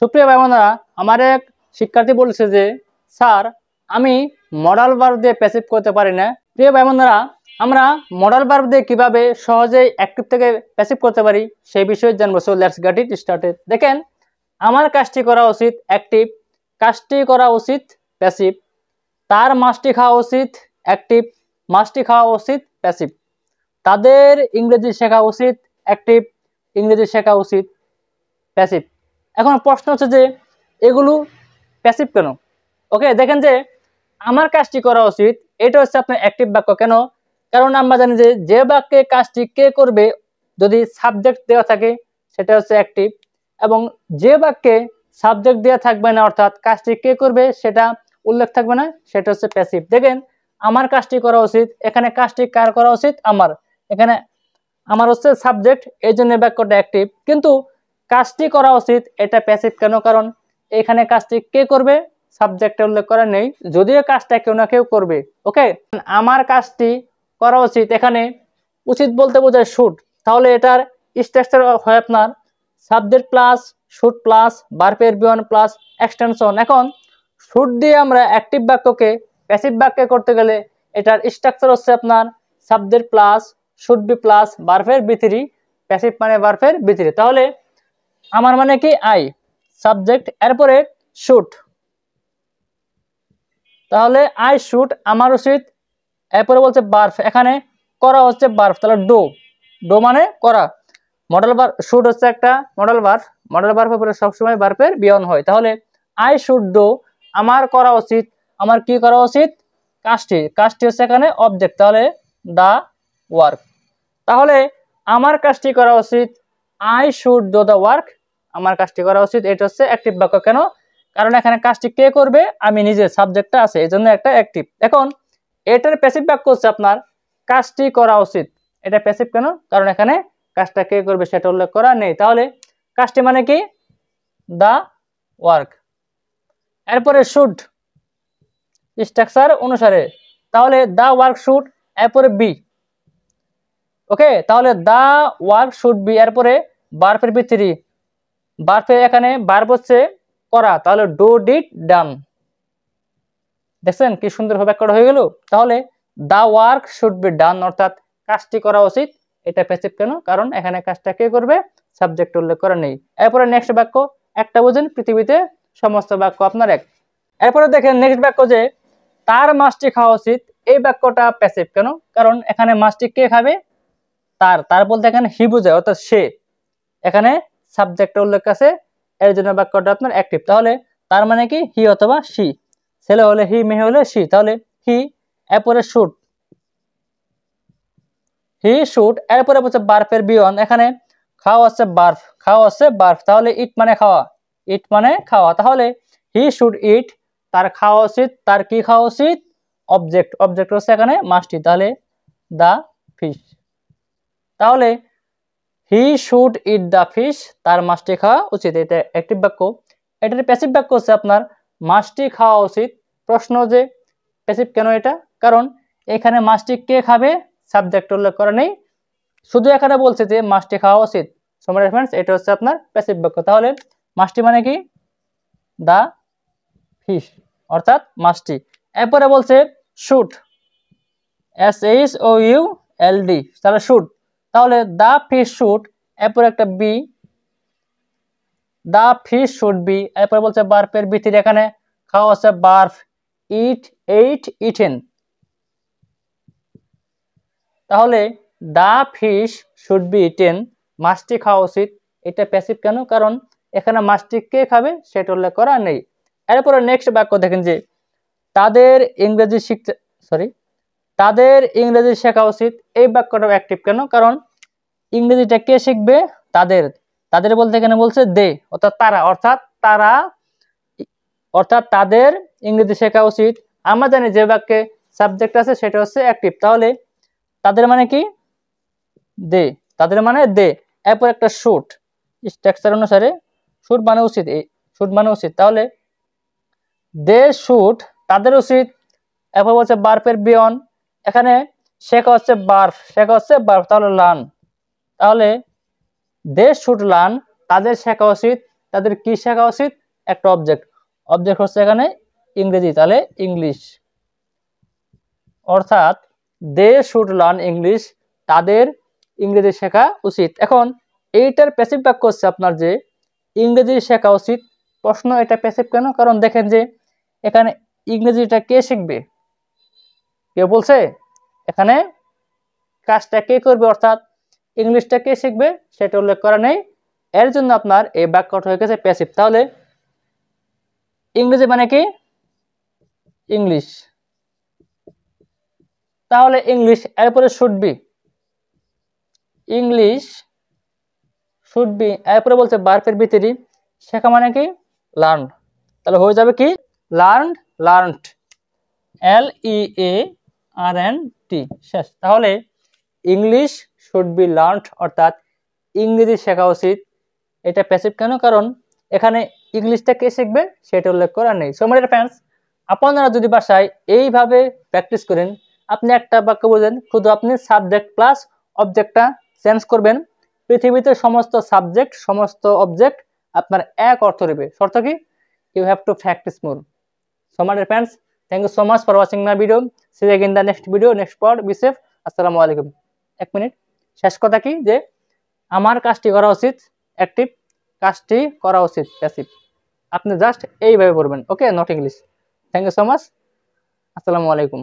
সুপ্রিয় ভাই বোনেরা, আমার এক শিক্ষার্থী বলছে যে স্যার আমি মডাল ভার্ব দিয়ে প্যাসিভ করতে পারি না। প্রিয় ভাই বোনেরা, আমরা মডাল ভার্ব দিয়ে কিভাবে সহজেই অ্যাক্টিভ থেকে প্যাসিভ করতে পারি সেই বিষয়ে জানবো। So let's get it started. দেখেন, আমার কাজটি করা উচিত অ্যাক্টিভ, কাজটি করা উচিত প্যাসিভ, তার মাছটি খাওয়া উচিত অ্যাক্টিভ, মাছটি খাওয়া উচিত প্যাসিভ, তাদের ইংরেজি শেখা উচিত অ্যাক্টিভ, ইংরেজি শেখা উচিত প্যাসিভ। এখন প্রশ্ন হচ্ছে যে এগুলো প্যাসিভ কেন? ওকে, দেখেন যে আমার কাজটি করা উচিত, এটা হচ্ছে আপনার অ্যাক্টিভ বাক্য। কেন? কারণ আমরা জানি যে যে বাক্যে কাজটি কে করবে যদি সাবজেক্ট দেওয়া থাকে সেটা হচ্ছে অ্যাক্টিভ, এবং যে বাক্যে সাবজেক্ট দেওয়া থাকবে না অর্থাৎ কাজটি কে করবে সেটা উল্লেখ থাকবে না সেটা হচ্ছে প্যাসিভ। দেখেন, আমার কাজটি করা উচিত, এখানে কাজটি কার করা উচিত? আমার। এখানে আমার হচ্ছে সাবজেক্ট, এই জন্য বাক্যটা অ্যাক্টিভ। কিন্তু কাজটি করা উচিত এটা প্যাসিভ কেন? কারণ এখানে কাজটি কে করবে সাবজেক্টে উল্লেখ করা নেই, যদিও কাজটা কেউ না কেউ করবে। ওকে, আমার কাজটি করা উচিত, এখানে উচিত বলতে বোঝায় শুড, তাহলে এটার স্ট্রাকচার হয় আপনার সাবজেক্ট প্লাস শুড প্লাস ভার্বের বিয়ন প্লাস এক্সটেনশন। এখন শুড দিয়ে আমরা অ্যাক্টিভ বাক্যকে প্যাসিভ বাক্যে করতে গেলে এটার স্ট্রাকচার হচ্ছে আপনার subject plus should be plus ভার্বের বি3, প্যাসিভ মানে ভার্বের বি3। তাহলে আমার মানে কি আই, সাবজেক্ট, এরপরে শুড, তাহলে আই শুড আমার উচিত, এরপরে বলছে ভার্ব, এখানে করা হচ্ছে ভার্ব, তাহলে ডো, ডো মানে করা। মডেল ভার্ব শুড হচ্ছে একটা মডেল ভার্ব, মডেল ভার্বের পরে সবসময় ভার্বের বিয়ন হয়। তাহলে আই শুড ডো, আমার করা উচিত, আমার কি করা উচিত? কাজটি, কাজটি হচ্ছে এখানে অবজেক্ট, তাহলে দা ওয়ার্ক। তাহলে আমার কাজটি করা উচিত, I should do the work, আমার কাজটি করা উচিত, এটা হচ্ছে অ্যাক্টিভ বাক্য। কেন? কারণ এখানে কাজটি কে করবে? আমি নিজে, সাবজেক্টটা আছে এই জন্য একটা অ্যাক্টিভ। এখন এটার প্যাসিভ বাক্য হচ্ছে আপনার কাজটি করা উচিত, এটা প্যাসিভ কেন? কারণ এখানে কাজটা কে করবে সেটা উল্লেখ করা নেই। তাহলে কাজটি মানে কি? The work. এরপরে শুড স্ট্রাকচার অনুসারে, তাহলে দা ওয়ার্ক শুড, এরপরে বি। ওকে, তাহলে দা ওয়ার্ক শুড বি, এরপরে ভার্বের বি3, ভার্বের এখানে ভার্ব হচ্ছে করা, তাহলে ডু ডিড ডান। দেখছেন কি সুন্দর ভাবে বাক্যটা হয়ে গেল। তাহলে the work should be done, অর্থাৎ কাজটি করা উচিত, এটা প্যাসিভ কেন? কারণ এখানে কাজটা কে করবে সাবজেক্ট উল্লেখ করা নেই। এরপরে নেক্সট বাক্য, একটা বুঝেন পৃথিবীতে সমস্ত বাক্য আপনার এক। এরপরে দেখেন নেক্সট বাক্য যে তার মাছটি খাওয়া উচিত, এই বাক্যটা প্যাসিভ কেন? কারণ এখানে মাছটি কে খাবে? তার, তার বলতে এখানে হি বোঝায় অর্থাৎ সে, এখানে সাবজেক্ট উল্লেখ আছে, এর জন্য বাক্যটা আপনার অ্যাক্টিভ। তাহলে তার মানে কি? হি অথবা সি, ছেলে হলে হি, মেয়ে হলে সি, তাহলে হি, এরপরে শুড, হি শুড, এরপরে হচ্ছে ভার্বের বিয়ন, এখানে খাওয়া হচ্ছে ভার্ব, খাওয়া হচ্ছে ভার্ব, তাহলে ইট মানে খাওয়া, ইট মানে খাওয়া, তাহলে হি শুড ইট, তার খাওয়া উচিত, তার কি খাওয়া উচিত? অবজেক্ট, অবজেক্ট হচ্ছে এখানে মাছটি, তাহলে দা ফিশ। তাহলে he should eat the fish, তার মাছটি খাওয়া উচিত, এটা অ্যাক্টিভ বাক্য। এটার প্যাসিভ বাক্য হচ্ছে আপনার মাছটি খাওয়া উচিত। প্রশ্ন যে প্যাসিভ কেন এটা? কারণ এখানে মাছটি কে খাবে সাবজেক্ট উল্লেখ করা নেই, শুধু এখানে বলছে যে মাছটি খাওয়া উচিত। সো রেফারেন্স, এটা হচ্ছে আপনার প্যাসিভ বাক্য। তাহলে মাছটি মানে কি? দা ফিশ, অর্থাৎ মাছটি। এরপরে বলছে শুড, SHOULD, তাহলে শুড, তাহলে দা ফিশ শুড, এরপর একটা be, the fish should be, এরপর বলছে ভার্বের বি3, এখানে খাওয়া হচ্ছে ভার্ব, ইট, এইট, ইটেন। তাহলে দা ফিশ শুড বি ইটেন, মাছটি খাওয়া উচিত, এটা প্যাসিভ কেন? কারণ এখানে মাছটি কে খাবে সেটা উল্লেখ করা নেই। এরপরে নেক্সট বাক্য দেখেন যে তাদের ইংরেজি শিখতে, তাদের ইংরেজি শেখা উচিত, এই বাক্যটা অ্যাক্টিভ কেন? কারণ ইংরেজিটা কে শিখবে? তাদের, তাদের বলতে এখানে বলছে দে, অর্থাৎ তারা, অর্থাৎ তাদের ইংরেজি শেখা উচিত। আমরা জানি যে বাক্যে সাবজেক্ট আছে সেটা হচ্ছে অ্যাক্টিভ, তাহলে তাদের মানে কি? দে, তাদের মানে দে। এরপর একটা শুড স্ট্রাকচার অনুসারে, শুড মানে উচিত, শুড মানে উচিত, তাহলে দে শুড, তাদের উচিত, এরপর বলছে ভার্বের বিয়ন, এখানে শেখা হচ্ছে ভার্ব, শেখা হচ্ছে ভার্ব, তাহলে লার্ন, তাহলে দে শুড লার্ন, তাদের শেখা উচিত, তাদের কি শেখা উচিত? একটা অবজেক্ট, অবজেক্ট হচ্ছে এখানে ইংরেজি, তাহলে ইংলিশ, অর্থাৎ দে শুড লার্ন ইংলিশ, তাদের ইংরেজি শেখা উচিত। এখন এইটার প্যাসিভ বাক্য হচ্ছে আপনার যে ইংরেজি শেখা উচিত। প্রশ্ন এটা প্যাসিভ কেন? কারণ দেখেন যে এখানে ইংরেজিটা কে শিখবে? কেউ বলছে? এখানে কাজটা কে করবে, অর্থাৎ ইংলিশটা কে শিখবে সেটা উল্লেখ করা নেই, এর জন্য আপনার এই বাক্যটা হয়ে গেছে প্যাসিভ। তাহলে ইংরেজি মানে কি? ইংলিশ, তাহলে ইংলিশ এরপরে should be, English should be এরপরে বলছে ভার্বের ভিতরে শেখা মানে কি? লার্ন, তাহলে হয়ে যাবে কি? লার্ন, লার্নড, LEARNT, শেষ। তাহলে ইংলিশ শুড বি লার্নড, অর্থাৎ ইংরেজি শেখা উচিত। এটা প্যাসিভ কেন? কারণ এখানে ইংলিশটা কে শিখবে সেটা উল্লেখ করা নেই। সো মাই ডিয়ার ফ্রেন্ডস, আপনারা যদি বাসায় এইভাবে প্র্যাকটিস করেন, আপনি একটা বাক্য বোঝেন, শুধু আপনি সাবজেক্ট প্লাস অবজেক্টটা চেঞ্জ করবেন, পৃথিবীতে সমস্ত সাবজেক্ট সমস্ত অবজেক্ট আপনার এক অর্থ নেবে। শর্ত কি? You have to practise more. So my dear friends, thank you so much for watching my video. See you again in the next video, next part. Be safe. আসসালামু আলাইকুম। এক মিনিট, শেষ কথা কি যে আমার কাজটি করা উচিত অ্যাক্টিভ, কাজটি করা উচিত প্যাসিভ। আপনি জাস্ট এইভাবে পড়বেন, okay, not English. Thank you so much. আসসালামু আলাইকুম।